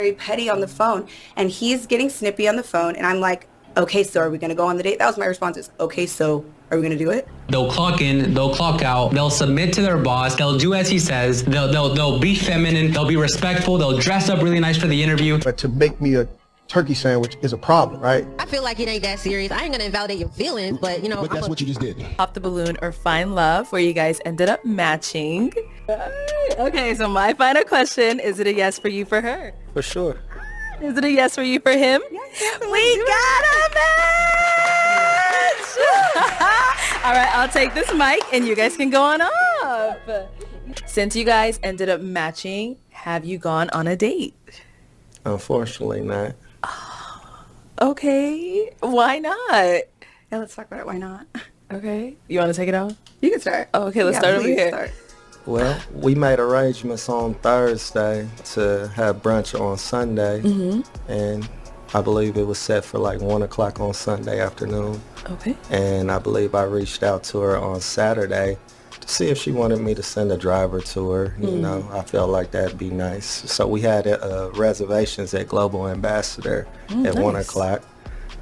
very petty on the phone, and he's getting snippy on the phone, and I'm like, okay, so are we gonna go on the date? That was my response, is okay, so are we gonna do it? They'll clock in, they'll clock out, they'll submit to their boss, they'll do as he says, they'll be feminine, they'll be respectful, they'll dress up really nice for the interview. But to make me a turkey sandwich is a problem, right? I feel like it ain't that serious. I ain't gonna invalidate your feelings, but you know. But that's what you just did. Pop the Balloon or Find Love, where you guys ended up matching. Okay, so my final question, is it a yes for you for her? For sure. Is it a yes for you for him? Yes, we got a match! All right, I'll take this mic and you guys can go on up. Since you guys ended up matching, have you gone on a date? Unfortunately not. Okay, why not? Yeah, let's talk about it. Why not? Okay, you want to take it off? You can start. Oh, okay, let's start over here. Start. Well, we made arrangements on Thursday to have brunch on Sunday, and I believe it was set for like 1 o'clock on Sunday afternoon. Okay. And I believe I reached out to her on Saturday to see if she wanted me to send a driver to her. You know, I felt like that'd be nice. So we had reservations at Global Ambassador at 1 o'clock.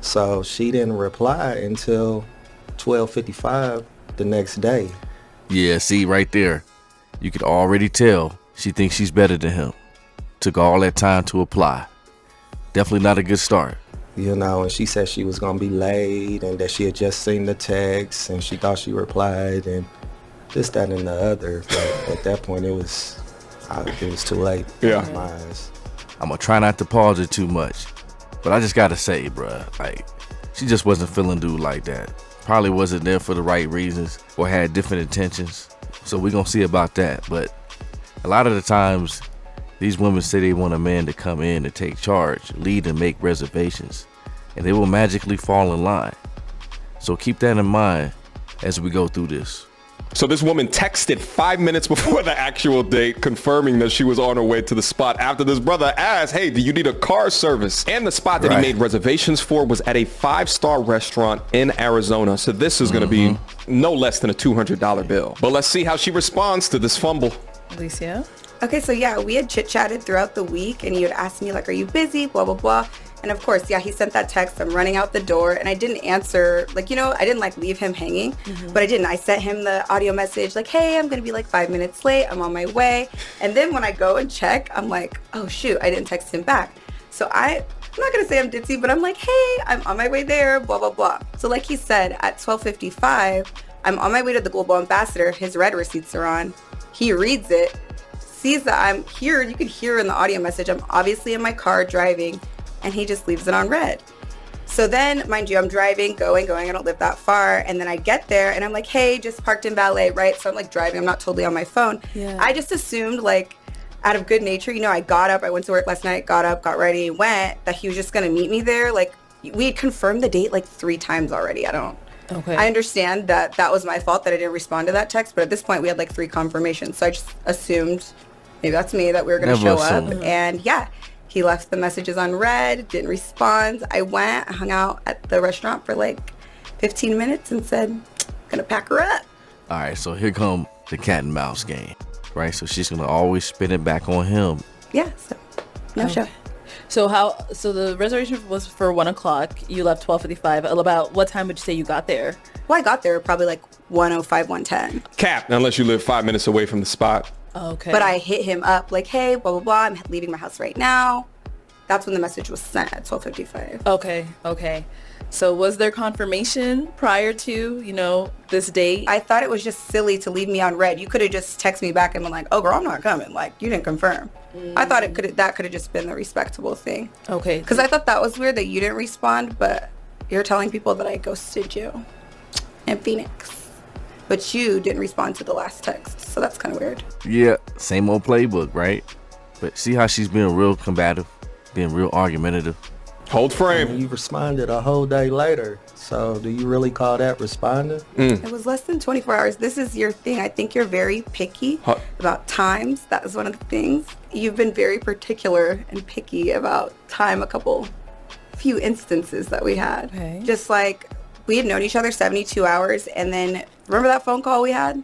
So she didn't reply until 12:55 the next day. Yeah, see right there. You could already tell she thinks she's better than him. Took all that time to apply. Definitely not a good start. You know, and she said she was gonna be late and that she had just seen the text and she thought she replied and this, that, and the other. But at that point, it was too late. Yeah. In my eyes. I'm gonna try not to pause it too much, but I just gotta say, bruh, like, she just wasn't feeling dude like that. Probably wasn't there for the right reasons or had different intentions. So we gonna see about that. But a lot of the times, these women say they want a man to come in and take charge, lead and make reservations, and they will magically fall in line. So keep that in mind as we go through this. So this woman texted 5 minutes before the actual date, confirming that she was on her way to the spot after this brother asked, hey, do you need a car service? And the spot that he made reservations for was at a 5-star restaurant in Arizona. So this is going to be no less than a $200 bill. But let's see how she responds to this fumble. Alicia? Okay, so yeah, we had chit-chatted throughout the week, and he would ask me, like, are you busy, blah, blah, blah. And of course, yeah, he sent that text. I'm running out the door, and I didn't answer. Like, you know, I didn't, like, leave him hanging, but I didn't. I sent him the audio message, like, hey, I'm going to be, like, 5 minutes late. I'm on my way. And then when I go and check, I'm like, oh, shoot, I didn't text him back. So I'm not going to say I'm ditzy, but I'm like, hey, I'm on my way there, blah, blah, blah. So like he said, at 12:55, I'm on my way to the Global Ambassador. His red receipts are on. He reads it, sees that I'm here. You could hear in the audio message, I'm obviously in my car driving, and he just leaves it on red. So then, mind you, I'm driving, going, I don't live that far, and then I get there, and I'm like, hey, just parked in valet, right? So I'm like driving, I'm not totally on my phone. Yeah. I just assumed, like, out of good nature, you know, I got up, I went to work last night, got up, got ready, went, that he was just gonna meet me there. Like, we had confirmed the date like 3 times already. Okay. I understand that that was my fault that I didn't respond to that text, but at this point we had like 3 confirmations. So I just assumed, maybe that's me, that we were going to show up. And yeah, he left the messages on red, didn't respond. I went, hung out at the restaurant for like 15 minutes and said, gonna pack her up. All right, so here come the cat and mouse game, right? So she's gonna always spin it back on him. Yeah, so no show. So the reservation was for 1 o'clock. You left 12:55. About what time would you say you got there? Well, I got there probably like 1:05, 1:10. Cap, unless you live 5 minutes away from the spot. Okay. But I hit him up like, hey, blah, blah, blah. I'm leaving my house right now. That's when the message was sent at 12:55. Okay. So was there confirmation prior to, you know, this date? I thought it was just silly to leave me on red. You could have just texted me back and been like, oh, girl, I'm not coming. Like, you didn't confirm. I thought that could have just been the respectable thing. Okay. Because I thought that was weird that you didn't respond, but you're telling people that I ghosted you in Phoenix. But you didn't respond to the last text, so that's kind of weird. Yeah, same old playbook, right? But see how she's being real combative, being real argumentative. Hold frame. And you responded a whole day later. So do you really call that responding? It was less than 24 hours. This is your thing. I think you're very picky about times. That was one of the things. You've been very particular and picky about time, few instances that we had. Okay. Just like we had known each other 72 hours. And then remember that phone call we had?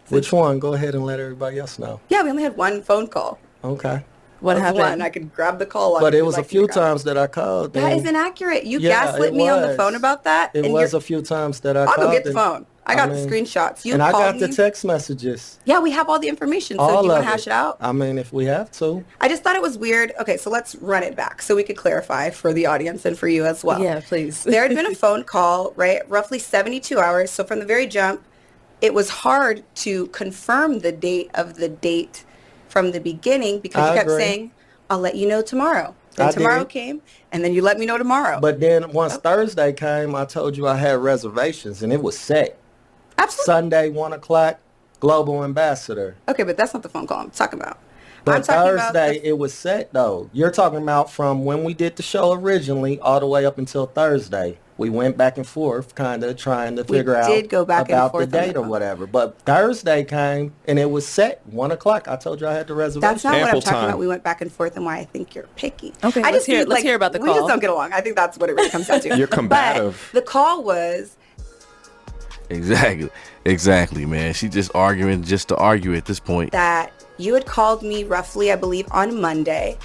Which one? Go ahead and let everybody else know. Yeah, we only had one phone call. Okay. What That's happened? one. I could grab the call. But it was a few times that I called. That and- is inaccurate. You Yeah, gaslit it me on the was. phone about that. It and was you're- a few times that I I'll called. go get the and- phone. I got the mean, screenshots. You and I called got the me. text messages. Yeah, we have all the information. So All do you want of to hash it out? I mean, if we have to. I just thought it was weird. Okay, so let's run it back so we could clarify for the audience and for you as well. Yeah, please. There had been a phone call, right? Roughly 72 hours. So from the very jump, it was hard to confirm the date of the date from the beginning because I you kept agree. saying, I'll let you know tomorrow. Then I tomorrow did. came, and then you let me know tomorrow. But then once Thursday came, I told you I had reservations, and it was set. Absolutely. Sunday, 1 o'clock, Global Ambassador. Okay, but that's not the phone call I'm talking about. I'm But talking about Thursday, it was set, though. You're talking about from when we did the show originally all the way up until Thursday. We went back and forth, kind of trying to figure out did go back and about forth the on date the or phone. whatever. But Thursday came, and it was set, 1 o'clock. I told you I had the reservation. That's not what I'm Ample talking time. about. We went back and forth and why I think you're picky. Okay, I let's need, hear about the We just call. don't get along. I think that's what it really comes down to. You're combative. But the call was, Exactly, man. She just arguing just to argue at this point. that you had called me roughly, I believe, on Monday,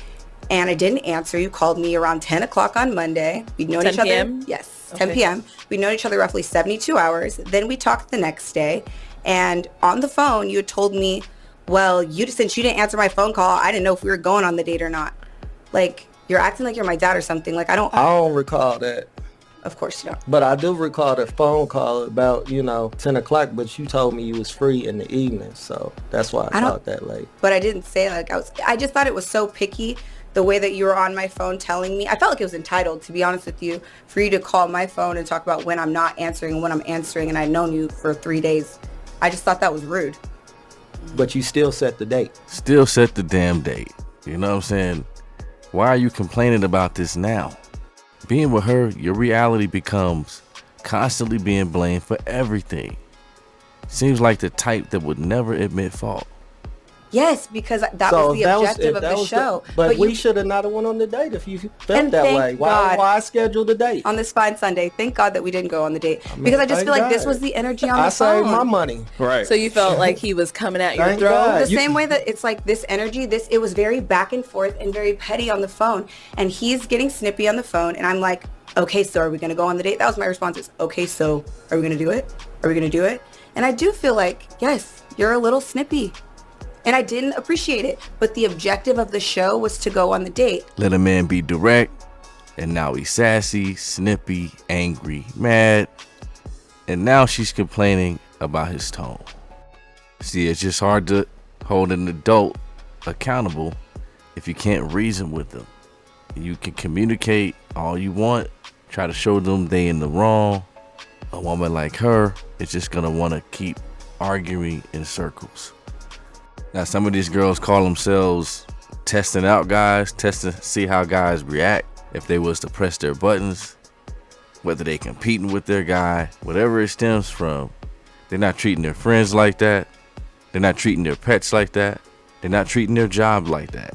and I didn't answer. You called me around 10 o'clock on Monday. We'd known 10 each other. p.m.? Yes, 10 Okay. p.m. We'd known each other roughly 72 hours. Then we talked the next day, and on the phone, you had told me, well, since you didn't answer my phone call, I didn't know if we were going on the date or not. Like, you're acting like you're my dad or something. Like, I don't recall that. Of course you don't. But I do recall the phone call about, 10 o'clock, but you told me you was free in the evening. So that's why I don't- called that late. But I didn't say I just thought it was so picky the way that you were on my phone telling me. I felt like it was entitled, to be honest with you, for you to call my phone and talk about when I'm not answering and when I'm answering, and I'd known you for 3 days. I just thought that was rude. But you still set the date. Still set the damn date. You know what I'm saying? Why are you complaining about this now? Being with her, your reality becomes constantly being blamed for everything. Seems like the type that would never admit fault. Yes, because that So was the if that objective if of that the was show. but we you, should have not have went on the date if you felt And that thank way. God. Why schedule the date? on this fine Sunday, thank God that we didn't go on the date. Because I just thank feel like this God. was the energy on I the phone. saved my money. Right. So you felt like he was coming at your Thank throat? God. The You- same way that it's like this energy, it was very back and forth and very petty on the phone. And he's getting snippy on the phone. And I'm like, okay, so are we going to go on the date? That was my response is, okay, so are we going to do it? Are we going to do it? And I do feel like, yes, you're a little snippy. And I didn't appreciate it. But the objective of the show was to go on the date. Let a man be direct, and now he's sassy, snippy, angry, mad, and now she's complaining about his tone. See, it's just hard to hold an adult accountable if you can't reason with them. You can communicate all you want, try to show them they in the wrong. A woman like her is just gonna want to keep arguing in circles. Now, some of these girls call themselves testing out guys, see how guys react if they was to press their buttons, whether they competing with their guy, whatever it stems from. They're not treating their friends like that. They're not treating their pets like that. They're not treating their job like that.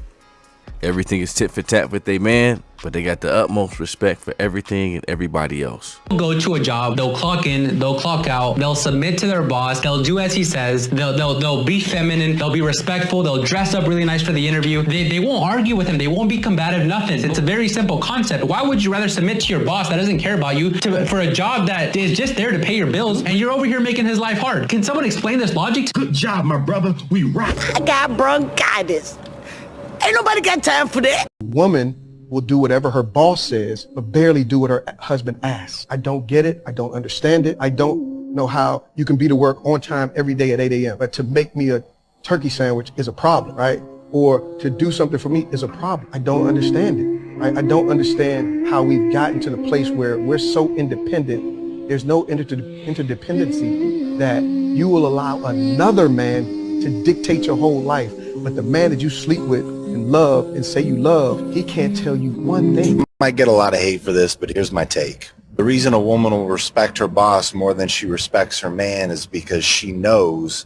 Everything is tit for tat with their man, but they got the utmost respect for everything and everybody else. Go to a job, they'll clock in, they'll clock out, they'll submit to their boss, they'll do as he says, they'll be feminine, they'll be respectful, they'll dress up really nice for the interview. They won't argue with him, they won't be combative, nothing. It's a very simple concept. Why would you rather submit to your boss that doesn't care about you for a job that is just there to pay your bills, and you're over here making his life hard? Can someone explain this logic? Good job, my brother. We rock. I got bronchitis. Ain't nobody got time for that. Woman will do whatever her boss says, but barely do what her husband asks. I don't get it. I don't understand it. I don't know how you can be to work on time every day at 8 a.m. But to make me a turkey sandwich is a problem, right? Or to do something for me is a problem. I don't understand it, right? I don't understand how we've gotten to the place where we're so independent. There's no interdependency that you will allow another man to dictate your whole life. But the man that you sleep with and love and say you love, he can't tell you one thing. Might get a lot of hate for this, but here's my take. The reason a woman will respect her boss more than she respects her man is because she knows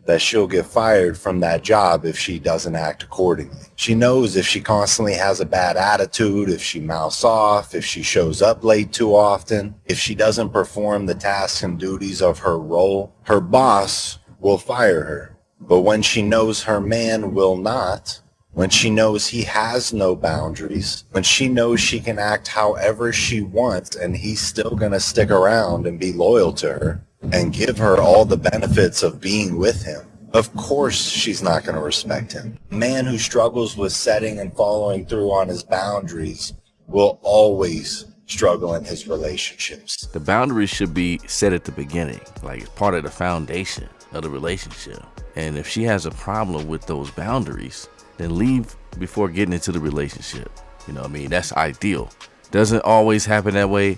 that she'll get fired from that job if she doesn't act accordingly. She knows if she constantly has a bad attitude, if she mouths off, if she shows up late too often, if she doesn't perform the tasks and duties of her role, her boss will fire her. But when she knows her man will not, when she knows he has no boundaries, when she knows she can act however she wants and he's still going to stick around and be loyal to her and give her all the benefits of being with him, of course she's not going to respect him. A man who struggles with setting and following through on his boundaries will always struggle in his relationships. The boundaries should be set at the beginning, like it's part of the foundation of the relationship. And if she has a problem with those boundaries, then leave before getting into the relationship. You know what I mean? That's ideal. Doesn't always happen that way,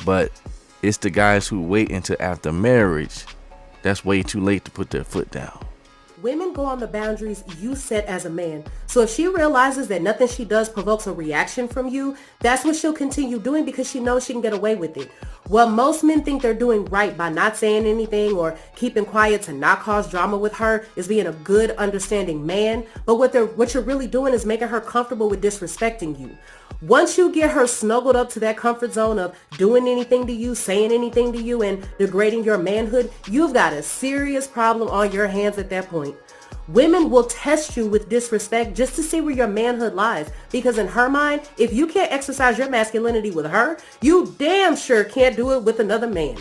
but it's the guys who wait until after marriage. That's way too late to put their foot down. Women go on the boundaries you set as a man. So if she realizes that nothing she does provokes a reaction from you, that's what she'll continue doing because she knows she can get away with it. What most men think they're doing right by not saying anything or keeping quiet to not cause drama with her is being a good, understanding man. But what you're really doing is making her comfortable with disrespecting you. Once you get her snuggled up to that comfort zone of doing anything to you, saying anything to you, and degrading your manhood, you've got a serious problem on your hands at that point. Women will test you with disrespect just to see where your manhood lies. Because in her mind, if you can't exercise your masculinity with her, you damn sure can't do it with another man.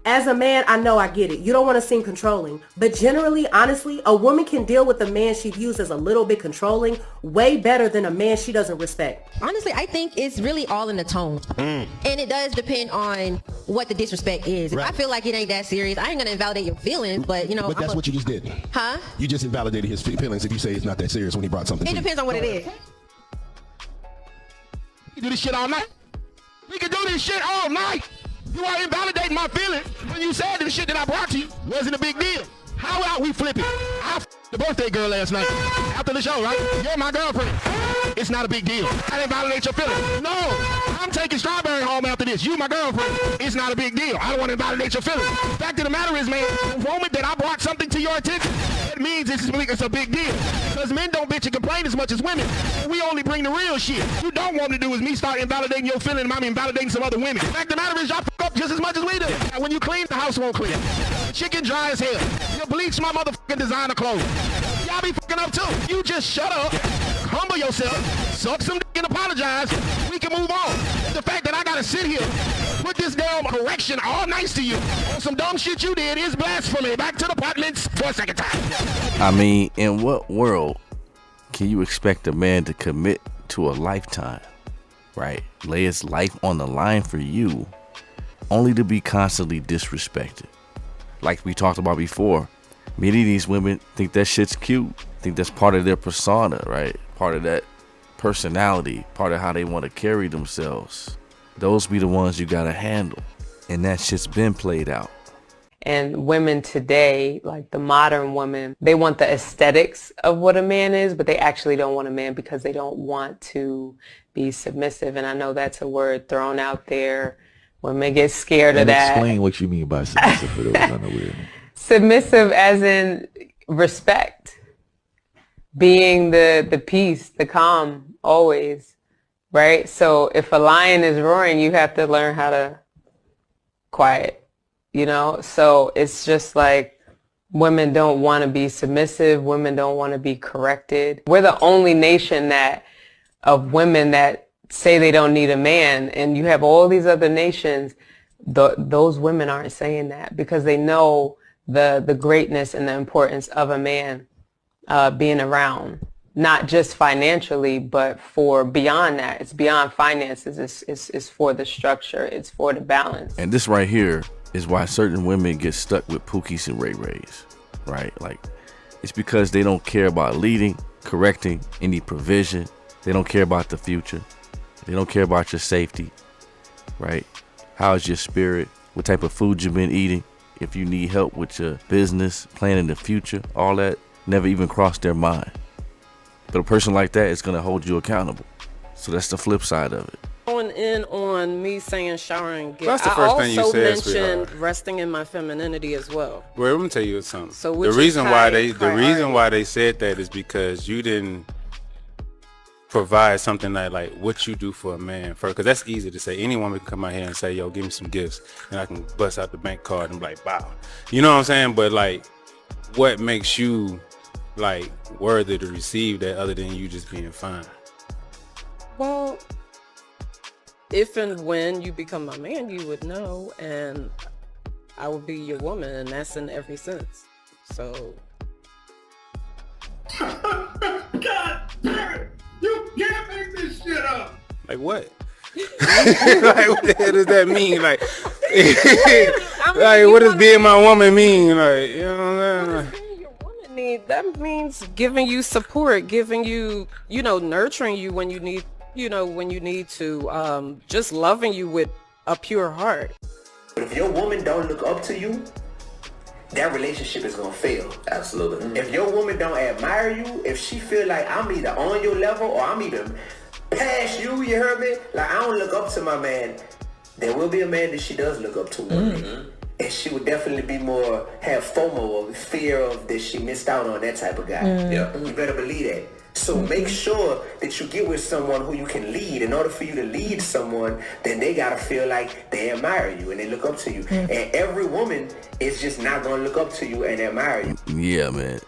As a man, I know I get it. You don't want to seem controlling. But generally, honestly, a woman can deal with a man she views as a little bit controlling way better than a man she doesn't respect. Honestly, I think it's really all in the tone. And it does depend on what the disrespect is. If I feel like it ain't that serious, I ain't going to invalidate your feelings, but you know. But that's what you just did. Huh? You just invalidated his feelings if you say it's not that serious when he brought something to It you. depends on what it is. You do this shit all night. We can do this shit all night. You are invalidating my feelings when you said the shit that I brought to you wasn't a big deal. How about we flip it? I the birthday girl last night after the show, right? You're my girlfriend. It's not a big deal. I didn't violate your feelings. No, I'm taking Strawberry home after this. You my girlfriend. It's not a big deal. I don't want to invalidate your feelings. The fact of the matter is, man, the moment that I brought something to your attention, it means it's a big deal. Because men don't bitch and complain as much as women. We only bring the real shit. You don't want to do is me start invalidating your feelings and I'm invalidating some other women. The fact of the matter is y'all fuck up just as much as we do. When you clean, the house won't clean. Chicken dry as hell. You bleach my motherfucking designer clothes. Y'all be fucking up too. You just shut up, humble yourself, suck some dick and apologize. We can move on. The fact that I gotta sit here, put this damn correction all nice to you on some dumb shit you did is blasphemy. Back to the apartments for a second time. I mean, in what world can you expect a man to commit to a lifetime, right? Lay his life on the line for you, only to be constantly disrespected? Like we talked about before, many of these women think that shit's cute, think that's part of their persona, right? Part of that personality, part of how they want to carry themselves. Those be the ones you gotta handle, and that shit's been played out. And women today, like the modern women, they want the aesthetics of what a man is, but they actually don't want a man because they don't want to be submissive. And I know that's a word thrown out there. Women get scared of that. Explain what you mean by submissive for those unaware. Submissive as in respect. Being the peace, the calm, always, right? So if a lion is roaring, you have to learn how to quiet, you know? So it's just like women don't want to be submissive. Women don't want to be corrected. We're the only nation of women that say they don't need a man, and you have all these other nations, those women aren't saying that because they know the greatness and the importance of a man being around, not just financially, but for beyond that. It's beyond finances. It's for the structure. It's for the balance. And this right here is why certain women get stuck with Pookies and Ray Rays, right? Like, it's because they don't care about leading, correcting, any provision. They don't care about the future. They don't care about your safety, right? How's your spirit? What type of food you've been eating? If you need help with your business, planning the future, all that never even crossed their mind. But a person like that is going to hold you accountable. So that's the flip side of it. Going in on me saying shower and get. That's the first thing you said, I also mentioned resting in my femininity as well. Well, let me tell you something. So the reason why they said that is because you didn't provide something like what you do for a man first, because that's easy to say. Any woman can come out here and say, yo, give me some gifts, and I can bust out the bank card and be like, wow, you know what I'm saying? But like, what makes you like worthy to receive that other than you just being fine? Well, if and when you become my man, you would know, and I would be your woman, and that's in every sense. So. God damn it! You can't make this shit up! Like what? Like what the hell does that mean? Like, like what does being my woman mean? Like, you know what I'm saying? That means giving you support, giving you, nurturing you when you need, when you need to, just loving you with a pure heart. But if your woman don't look up to you, that relationship is gonna fail. Absolutely. If your woman don't admire you, if she feel like I'm either on your level or I'm even past you, you heard me? Like I don't look up to my man, there will be a man that she does look up to. Mm-hmm. And she would definitely be more, have FOMO or fear of that she missed out on, that type of guy. Yeah. You better believe that. So make sure that you get with someone who you can lead. In order for you to lead someone, then they gotta feel like they admire you and they look up to you. And every woman is just not gonna look up to you and admire you. Yeah, man.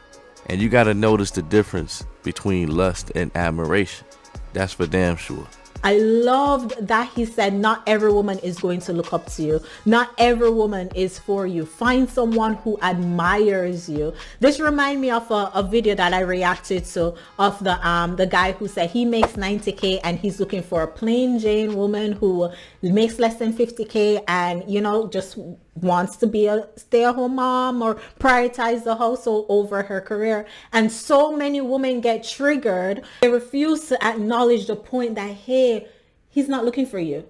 And you gotta notice the difference between lust and admiration. That's for damn sure. I loved that he said not every woman is going to look up to you. Not every woman is for you. Find someone who admires you. This reminds me of a video that I reacted to of the guy who said he makes 90K and he's looking for a plain Jane woman who makes less than 50K and, just wants to be a stay-at-home mom or prioritize the household over her career. And so many women get triggered. They refuse to acknowledge the point that, hey, he's not looking for you.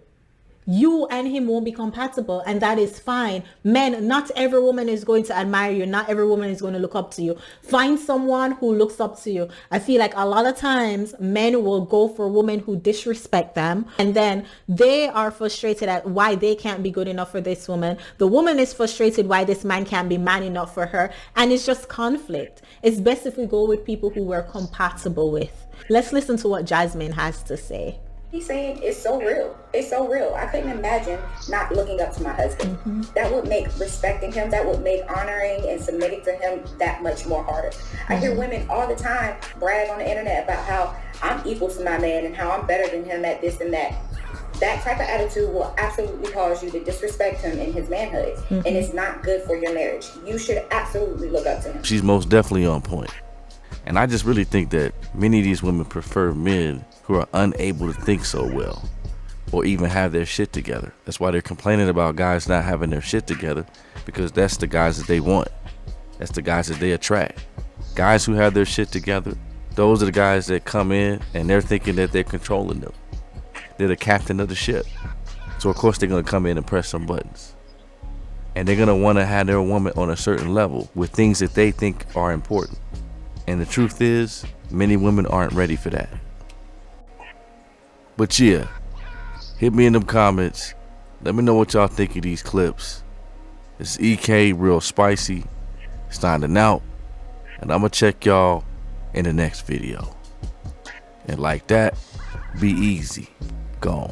You and him won't be compatible, and that is fine. Men, not every woman is going to admire you. Not every woman is going to look up to you. Find someone who looks up to you. I feel like a lot of times men will go for women who disrespect them, and then they are frustrated at why they can't be good enough for this woman. The woman is frustrated why this man can't be man enough for her, and it's just conflict. It's best if we go with people who we're compatible with. Let's listen to what Jasmine has to say. He's saying it's so real. It's so real. I couldn't imagine not looking up to my husband. Mm-hmm. That would make respecting him, that would make honoring and submitting to him that much more harder. Mm-hmm. I hear women all the time brag on the internet about how I'm equal to my man and how I'm better than him at this and that. That type of attitude will absolutely cause you to disrespect him in his manhood. Mm-hmm. And it's not good for your marriage. You should absolutely look up to him. She's most definitely on point. And I just really think that many of these women prefer men who are unable to think so well or even have their shit together. That's why they're complaining about guys not having their shit together, because that's the guys that they want. That's the guys that they attract. Guys who have their shit together, those are the guys that come in and they're thinking that they're controlling them. They're the captain of the ship. So of course they're gonna come in and press some buttons. And they're gonna wanna have their woman on a certain level with things that they think are important. And the truth is, many women aren't ready for that. But yeah, hit me in them comments. Let me know what y'all think of these clips. It's EK Real Spicy signing out, and I'm gonna check y'all in the next video. And like that, be easy. Gone.